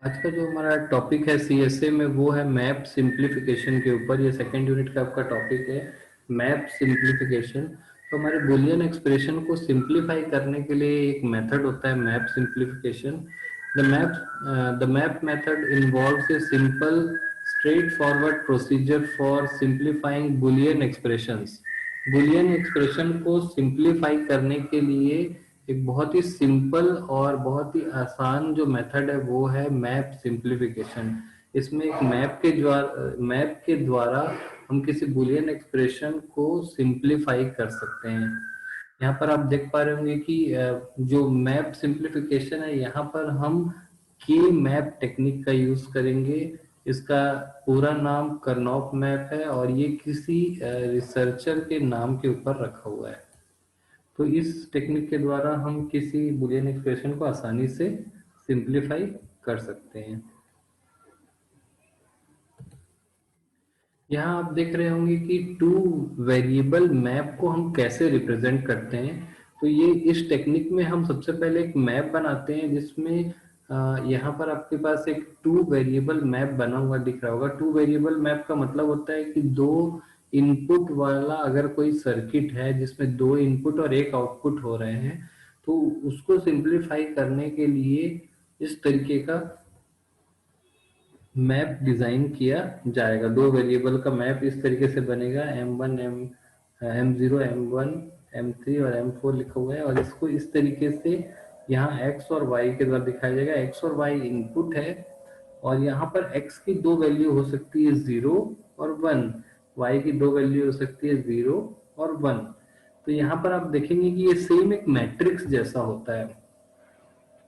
आज का जो हमारा टॉपिक है सीएसए में वो है मैप सिंप्लीफिकेशन के ऊपर। ये सेकेंड यूनिट का आपका टॉपिक है मैप सिंप्लीफिकेशन। तो हमारे बुलियन एक्सप्रेशन को सिंप्लीफाई करने के लिए एक मेथड होता है map simplification. The map method involves a simple straight forward procedure for simplifying Boolean expressions. Boolean expression को सिंप्लीफाई करने के लिए एक बहुत ही सिंपल और बहुत ही आसान जो मेथड है वो है मैप सिंप्लीफिकेशन। इसमें एक मैप के द्वारा हम किसी बुलियन एक्सप्रेशन को सिंप्लीफाई कर सकते हैं। यहाँ पर आप देख पा रहे होंगे कि जो मैप सिंप्लीफिकेशन है यहाँ पर हम के मैप टेक्निक का यूज करेंगे। इसका पूरा नाम कर्नॉफ मैप है और ये किसी रिसर्चर के नाम के ऊपर रखा हुआ है। तो इस टेक्निक के द्वारा हम किसी बुलियन एक्सप्रेशन को आसानी से सिंप्लीफाई कर सकते हैं। यहाँ आप देख रहे होंगे कि टू वेरिएबल मैप को हम कैसे रिप्रेजेंट करते हैं। तो ये इस टेक्निक में हम सबसे पहले एक मैप बनाते हैं जिसमें यहाँ पर आपके पास एक टू वेरिएबल मैप बना हुआ दिख रहा होगा। टू वेरिएबल मैप का मतलब होता है कि दो इनपुट वाला अगर कोई सर्किट है जिसमें दो इनपुट और एक आउटपुट हो रहे हैं तो उसको सिंप्लीफाई करने के लिए इस तरीके का मैप डिजाइन किया जाएगा। दो वेरिएबल का मैप इस तरीके से बनेगा m1 m0 m1 m3 और m4 लिखा हुआ है और इसको इस तरीके से यहाँ x और y के द्वारा दिखाया जाएगा। x और y इनपुट है और यहाँ पर x की दो वैल्यू हो सकती है 0 और 1, y की दो वैल्यू हो सकती है 0 और 1। तो यहाँ पर आप देखेंगे कि ये सेम एक मैट्रिक्स जैसा होता है।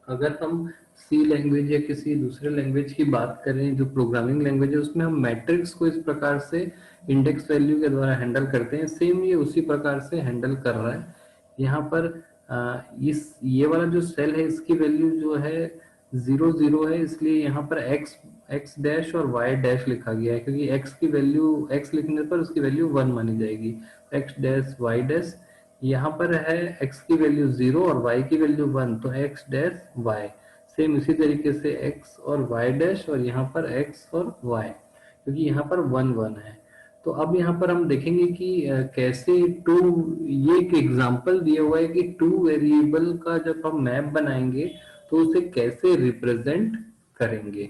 अगर हम सी लैंग्वेज या किसी दूसरे लैंग्वेज की बात करें जो प्रोग्रामिंग लैंग्वेज है उसमें हम मैट्रिक्स को इस प्रकार से इंडेक्स वैल्यू के द्वारा हैंडल करते हैं, सेम ये उसी प्रकार से हैंडल कर रहा है। यहाँ पर इस ये वाला जो सेल है इसकी वैल्यू जो है 0 0 है, इसलिए यहाँ पर एक्स डैश और वाई डैश लिखा गया है क्योंकि एक्स की वैल्यू एक्स लिखने पर उसकी वैल्यू 1 मानी जाएगी। एक्स डैश वाई डैश, यहाँ पर है x की वैल्यू 0 और y की वैल्यू 1 तो x डैश y। सेम इसी तरीके से x और y डैश और यहाँ पर x और y क्योंकि यहाँ पर 1 1 है। तो अब यहाँ पर हम देखेंगे कि कैसे टू, ये एक एग्जांपल दिया हुआ है कि टू वेरिएबल का जब हम मैप बनाएंगे तो उसे कैसे रिप्रेजेंट करेंगे।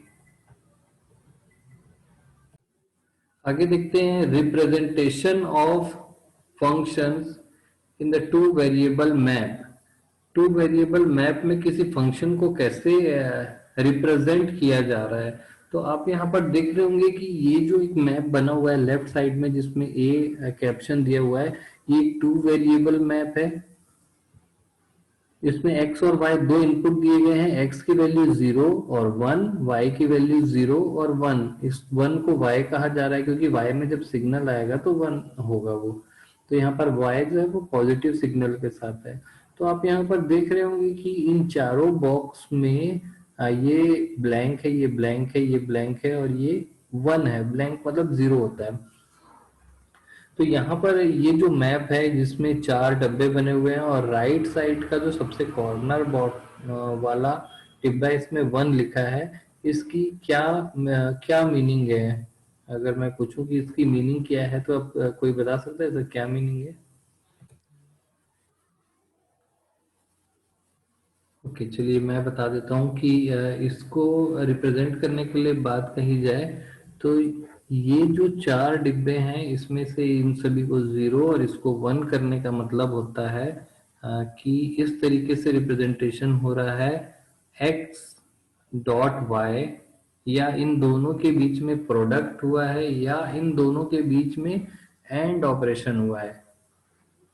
आगे देखते हैं representation of functions in the two variable map. Two variable map में किसी फंक्शन को कैसे रिप्रेजेंट किया जा रहा है। तो आप यहाँ पर देख रहे होंगे कि ये जो एक मैप बना हुआ है लेफ्ट साइड में जिसमें ए कैप्शन दिया हुआ है, ये टू वेरिएबल मैप है। इसमें x और y दो इनपुट दिए गए हैं, x की वैल्यू 0 और 1, y की वैल्यू 0 और 1। इस 1 को y कहा जा रहा है क्योंकि y में जब सिग्नल आएगा तो 1 होगा वो। तो यहाँ पर y जो है वो पॉजिटिव सिग्नल के साथ है। तो आप यहाँ पर देख रहे होंगे कि इन चारों बॉक्स में ये ब्लैंक है, ये ब्लैंक है, ये ब्लैंक है और ये 1 है। ब्लैंक मतलब 0 होता है। तो यहाँ पर ये जो मैप है जिसमें चार डब्बे बने हुए हैं और राइट साइड का जो सबसे कॉर्नर वाला डिब्बा है इसमें 1 लिखा है। इसकी क्या मीनिंग है? अगर मैं पूछूं कि इसकी मीनिंग क्या है तो अब कोई बता सकता है सर क्या मीनिंग है? ओके, चलिए मैं बता देता हूँ कि इसको रिप्रेजेंट करने के लिए बात कही जाए तो ये जो चार डिब्बे हैं इसमें से इन सभी को 0 और इसको 1 करने का मतलब होता है कि इस तरीके से रिप्रेजेंटेशन हो रहा है x डॉट y, या इन दोनों के बीच में प्रोडक्ट हुआ है या इन दोनों के बीच में एंड ऑपरेशन हुआ है।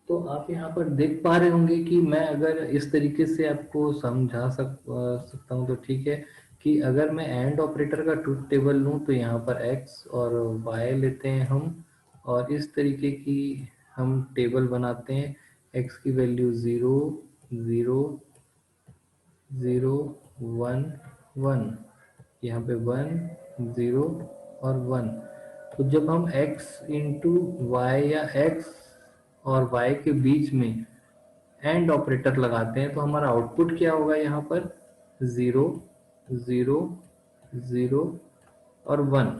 तो आप यहाँ पर देख पा रहे होंगे कि मैं अगर इस तरीके से आपको समझा सकता हूँ तो ठीक है कि अगर मैं एंड ऑपरेटर का ट्रुथ टेबल लूँ तो यहाँ पर x और y लेते हैं हम और इस तरीके की हम टेबल बनाते हैं। x की वैल्यू 0 0 0 1 1, यहाँ पे 1 0 और 1। तो जब हम x इंटू वाई या x और y के बीच में एंड ऑपरेटर लगाते हैं तो हमारा आउटपुट क्या होगा? यहाँ पर 0 0 0 और 1।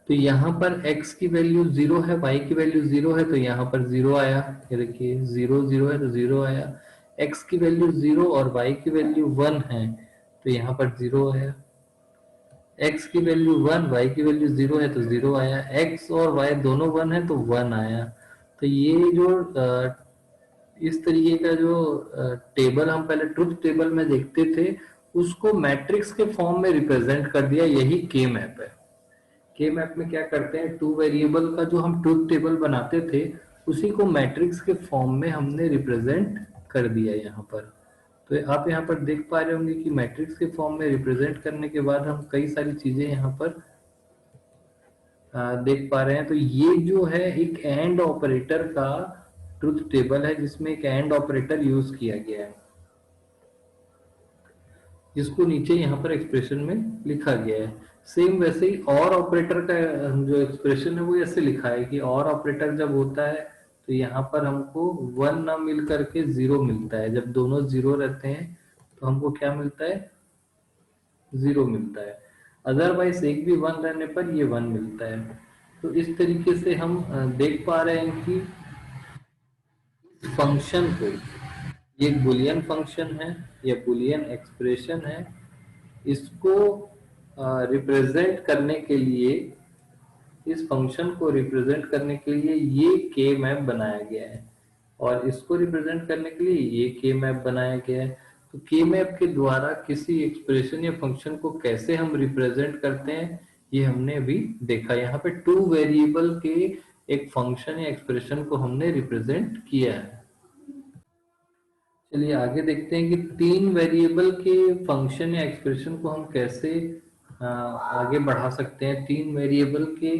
तो यहाँ पर x की वैल्यू 0 है, y की वैल्यू 0 है, तो यहाँ पर 0 आया। ये देखिए 0 0 है तो 0 आया। x की वैल्यू 0 और y की वैल्यू 1 है, तो यहाँ पर 0 आया। x की वैल्यू 1, y की वैल्यू 0 है तो 0 आया। x और y दोनों 1 है तो 1 आया। तो ये जो इस तरीके का जो टेबल हम पहले ट्रुथ टेबल में देखते थे, उसको मैट्रिक्स के फॉर्म में रिप्रेजेंट कर दिया, यही के मैप है। के मैप में क्या करते हैं, टू वेरिएबल का जो हम ट्रुथ टेबल बनाते थे, उसी को मैट्रिक्स के फॉर्म में हमने रिप्रेजेंट कर दिया यहाँ पर। तो आप यहाँ पर देख पा रहे होंगे कि मैट्रिक्स के फॉर्म में रिप्रेजेंट करने के बाद हम कई सारी चीजें यहाँ पर देख पा रहे हैं। तो ये जो है एक एंड ऑपरेटर का ट्रुथ टेबल है, जिसमें एक एंड ऑपरेटर यूज किया गया है, जिसको नीचे यहाँ पर एक्सप्रेशन में लिखा गया है। सेम वैसे ही और ऑपरेटर का जो एक्सप्रेशन है वो ऐसे लिखा है कि और ऑपरेटर जब होता है तो यहाँ पर हमको 1 ना मिल करके 0 मिलता है। जब दोनों 0 रहते हैं तो हमको क्या मिलता है, 0 मिलता है। अदरवाइज एक भी 1 रहने पर ये 1 मिलता है। तो इस तरीके से हम देख पा रहे हैं कि फंक्शन को, ये एक बुलियन फंक्शन है या बुलियन एक्सप्रेशन है, इसको रिप्रेजेंट करने के लिए, इस फंक्शन को रिप्रेजेंट करने के लिए ये के मैप बनाया गया है, और इसको रिप्रेजेंट करने के लिए ये के मैप बनाया गया है। तो के मैप के द्वारा किसी एक्सप्रेशन या फंक्शन को कैसे हम रिप्रेजेंट करते हैं, ये हमने अभी देखा। यहाँ पे टू वेरिएबल के एक फंक्शन या एक्सप्रेशन को हमने रिप्रेजेंट किया है। चलिए आगे देखते हैं कि तीन वेरिएबल के फंक्शन या एक्सप्रेशन को हम कैसे आगे बढ़ा सकते हैं। तीन वेरिएबल के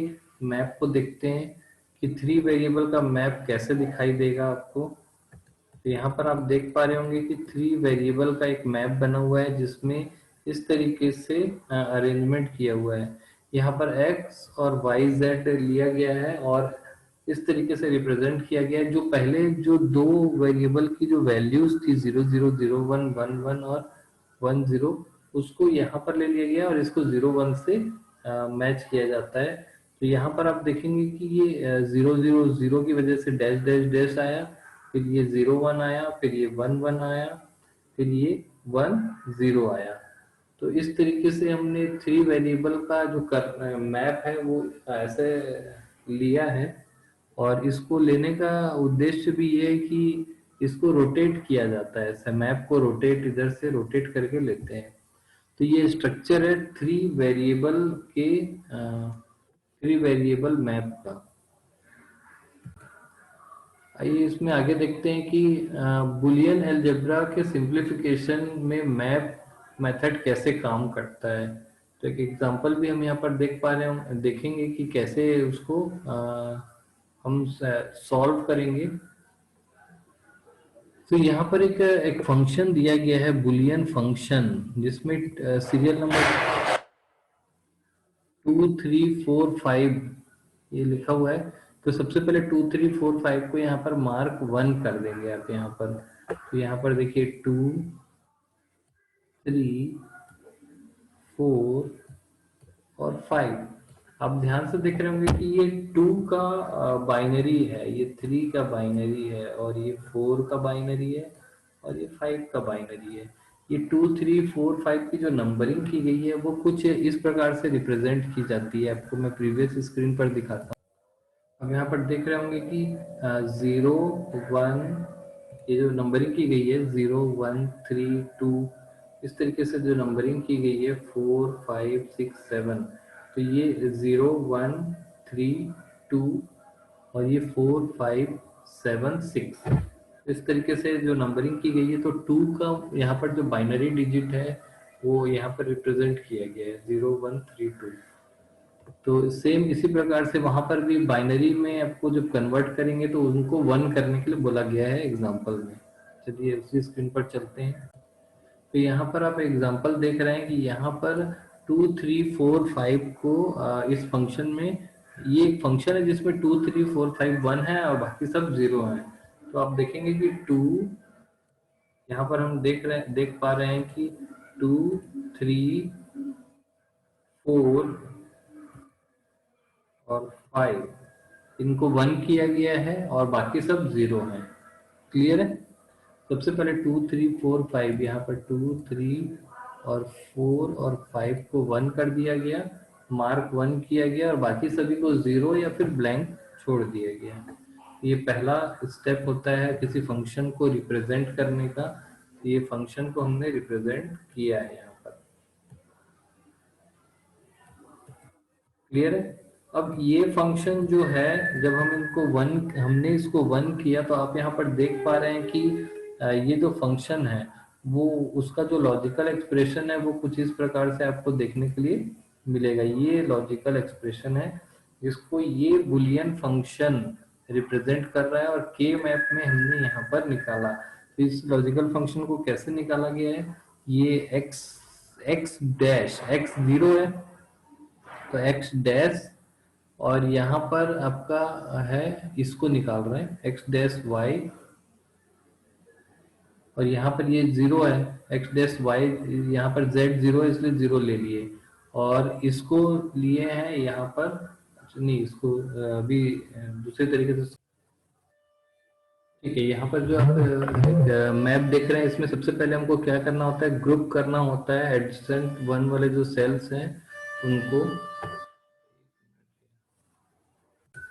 मैप को देखते हैं कि थ्री वेरिएबल का मैप कैसे दिखाई देगा आपको। तो यहाँ पर आप देख पा रहे होंगे कि थ्री वेरिएबल का एक मैप बना हुआ है, जिसमें इस तरीके से अरेंजमेंट किया हुआ है। यहाँ पर x और yz लिया गया है और इस तरीके से रिप्रेजेंट किया गया है। जो पहले जो दो वेरिएबल की जो वैल्यूज थी 0001 11 और 10, उसको यहाँ पर ले लिया गया और इसको 01 से मैच किया जाता है। तो यहाँ पर आप देखेंगे कि ये 000 की वजह से डैश डैश डैश आया, फिर ये 01 आया, फिर ये 11 आया, फिर ये 10 आया। तो इस तरीके से हमने थ्री वेरिएबल का जो मैप है वो ऐसे लिया है। और इसको लेने का उद्देश्य भी ये है कि इसको रोटेट किया जाता है, ऐसे मैप को रोटेट, इधर से रोटेट करके लेते हैं। तो ये स्ट्रक्चर है थ्री वेरिएबल के, थ्री वेरिएबल मैप का। आइए इसमें आगे देखते हैं कि बुलियन अलजेब्रा के सिंप्लीफिकेशन में मैप मेथड कैसे काम करता है। तो एक एग्जांपल भी हम यहाँ पर देख पा रहे हैं, देखेंगे कि कैसे उसको हम सॉल्व करेंगे। तो यहाँ पर एक फंक्शन दिया गया है बुलियन फंक्शन, जिसमें सीरियल नंबर 2 3 4 5 ये लिखा हुआ है। तो सबसे पहले 2 3 4 5 को यहाँ पर मार्क 1 कर देंगे आप यहाँ पर। तो यहाँ पर देखिए 2 3 4 और 5। आप ध्यान से देख रहे होंगे कि ये 2 का बाइनरी है, ये 3 का बाइनरी है, और ये 4 का बाइनरी है, और ये 5 का बाइनरी है। ये 2 3 4 5 की जो नंबरिंग की गई है वो कुछ इस प्रकार से रिप्रेजेंट की जाती है। आपको मैं प्रीवियस स्क्रीन पर दिखाता हूँ। अब यहाँ पर देख रहे होंगे कि 0 1, ये जो नंबरिंग की गई है 0 1 3 2, इस तरीके से जो नंबरिंग की गई है 4 5 6 7। तो ये 0 1 3 2 और ये 4 5 7 6, इस तरीके से जो नंबरिंग की गई है। तो 2 का यहाँ पर जो बाइनरी डिजिट है वो यहाँ पर रिप्रेजेंट किया गया है 0 1 3 2। तो सेम इसी प्रकार से वहां पर भी बाइनरी में आपको जब कन्वर्ट करेंगे तो उनको 1 करने के लिए बोला गया है एग्जांपल में। चलिए उसी स्क्रीन पर चलते हैं। तो यहाँ पर आप एग्जांपल देख रहे हैं कि यहाँ पर 2 3 4 5 को इस फंक्शन में, ये एक फंक्शन है जिसमें 2 3 4 5 1 है और बाकी सब 0 है। तो आप देखेंगे कि 2, यहाँ पर हम देख पा रहे हैं कि 2 3 4 और 5 इनको 1 किया गया है और बाकी सब 0 है। क्लियर है? सबसे पहले 2 3 4 5 यहाँ पर 2 3 और 4 और 5 को 1 कर दिया गया, मार्क 1 किया गया और बाकी सभी को 0 या फिर ब्लैंक छोड़ दिया गया। ये पहला स्टेप होता है किसी फंक्शन को रिप्रेजेंट करने का। ये फंक्शन को हमने रिप्रेजेंट किया है यहाँ पर। क्लियर है? अब ये फंक्शन जो है, जब हम इनको हमने इसको 1 किया तो आप यहाँ पर देख पा रहे हैं कि ये जो फंक्शन है वो उसका जो लॉजिकल एक्सप्रेशन है वो कुछ इस प्रकार से आपको देखने के लिए मिलेगा। ये लॉजिकल एक्सप्रेशन है जिसको ये बुलियन फंक्शन रिप्रेजेंट कर रहा है और के मैप में हमने यहाँ पर निकाला। तो इस लॉजिकल फंक्शन को कैसे निकाला गया है? ये एक्स डैश एक्स 0 है तो एक्स डैश, और यहाँ पर आपका है इसको निकाल रहे हैं एक्स डैश वाई, और यहाँ पर ये 0 है एक्स डैश वाई, यहाँ पर जेड 0 है इसलिए 0 ले लिए, और इसको लिए हैं यहाँ पर, नहीं इसको अभी दूसरे तरीके से। ठीक है, यहाँ पर जो आप मैप देख रहे हैं इसमें सबसे पहले हमको क्या करना होता है? ग्रुप करना होता है एडजेसेंट वन वाले जो सेल्स हैं उनको,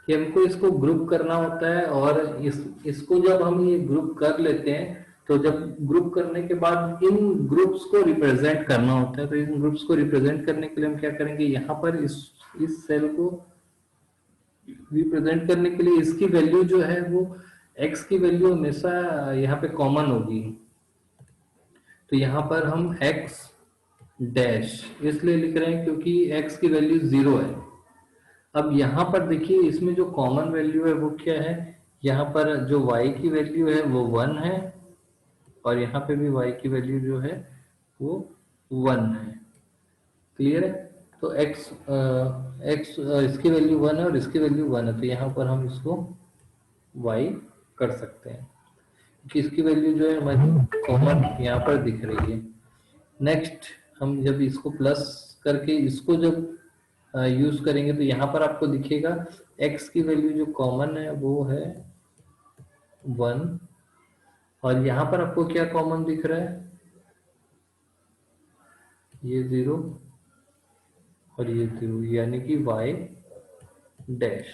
कि हमको इसको ग्रुप करना होता है। और इसको जब हम ये ग्रुप कर लेते हैं तो जब ग्रुप करने के बाद इन ग्रुप्स को रिप्रेजेंट करना होता है, तो इन ग्रुप्स को रिप्रेजेंट करने के लिए हम क्या करेंगे? यहाँ पर इस सेल को रिप्रेजेंट करने के लिए इसकी वैल्यू जो है वो x की वैल्यू हमेशा यहाँ पे कॉमन होगी, तो यहाँ पर हम x डैश इसलिए लिख रहे हैं क्योंकि x की वैल्यू 0 है। अब यहाँ पर देखिए इसमें जो कॉमन वैल्यू है वो क्या है? यहाँ पर जो y की वैल्यू है वो 1 है और यहाँ पे भी y की वैल्यू जो है वो 1 है। क्लियर है? तो x इसकी वैल्यू 1 है और इसकी वैल्यू 1 है, तो यहाँ पर हम इसको y कर सकते हैं कि इसकी वैल्यू जो है हमारी कॉमन यहाँ पर दिख रही है। नेक्स्ट, हम जब इसको प्लस करके इसको जब यूज करेंगे तो यहाँ पर आपको दिखेगा x की वैल्यू जो कॉमन है वो है 1, और यहाँ पर आपको क्या कॉमन दिख रहा है? ये 0 और ये 0, यानी कि y डैश।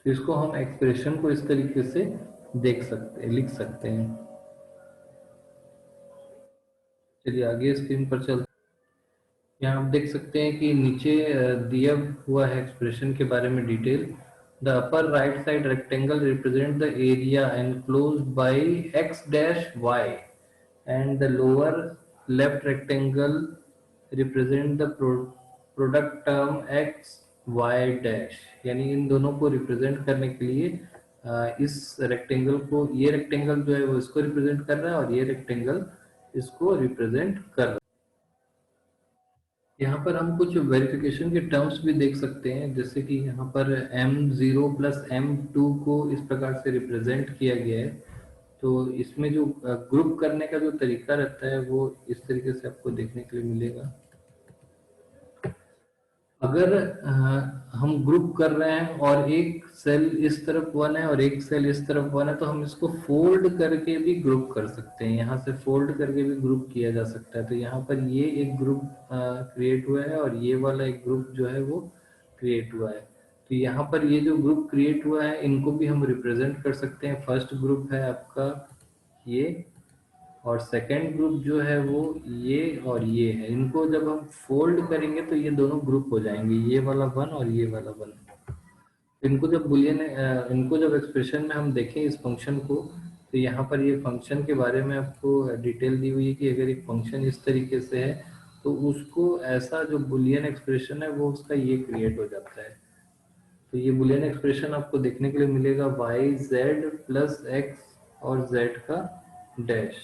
तो इसको हम एक्सप्रेशन को इस तरीके से देख सकते हैं, लिख सकते हैं। चलिए आगे स्क्रीन पर चलते हैं। यहाँ आप देख सकते हैं कि नीचे दिया हुआ है एक्सप्रेशन के बारे में detail. The upper right side rectangle represent the area enclosed bye x dash y and the lower left rectangle represent the product term x y dash. यानी इन दोनों को रिप्रेजेंट करने के लिए इस रेक्टेंगल को, ये रेक्टेंगल जो है वो इसको रिप्रेजेंट कर रहा है और ये रेक्टेंगल इसको रिप्रेजेंट कर रहा है। यहाँ पर हम कुछ वेरिफिकेशन के टर्म्स भी देख सकते हैं, जैसे कि यहाँ पर m0 प्लस m2 को इस प्रकार से रिप्रेजेंट किया गया है। तो इसमें जो ग्रुप करने का जो तरीका रहता है वो इस तरीके से आपको देखने के लिए मिलेगा। अगर हम ग्रुप कर रहे हैं और एक सेल इस तरफ 1 है और एक सेल इस तरफ 1 है, तो हम इसको फोल्ड करके भी ग्रुप कर सकते हैं। यहाँ से फोल्ड करके भी ग्रुप किया जा सकता है। तो यहाँ पर ये एक ग्रुप क्रिएट हुआ है और ये वाला एक ग्रुप जो है वो क्रिएट हुआ है। तो यहाँ पर ये जो ग्रुप क्रिएट हुआ है इनको भी हम रिप्रेजेंट कर सकते हैं। फर्स्ट ग्रुप है आपका ये, और सेकेंड ग्रुप जो है वो ये और ये है। इनको जब हम फोल्ड करेंगे तो ये दोनों ग्रुप हो जाएंगे, ये वाला 1 और ये वाला 1। इनको जब बुलियन इनको जब एक्सप्रेशन में हम देखें इस फंक्शन को, तो यहाँ पर ये फंक्शन के बारे में आपको डिटेल दी हुई है कि अगर एक फंक्शन इस तरीके से है तो उसको ऐसा जो बुलियन एक्सप्रेशन है वो उसका ये क्रिएट हो जाता है। तो ये बुलियन एक्सप्रेशन आपको देखने के लिए मिलेगा y z प्लस x और z का डैश।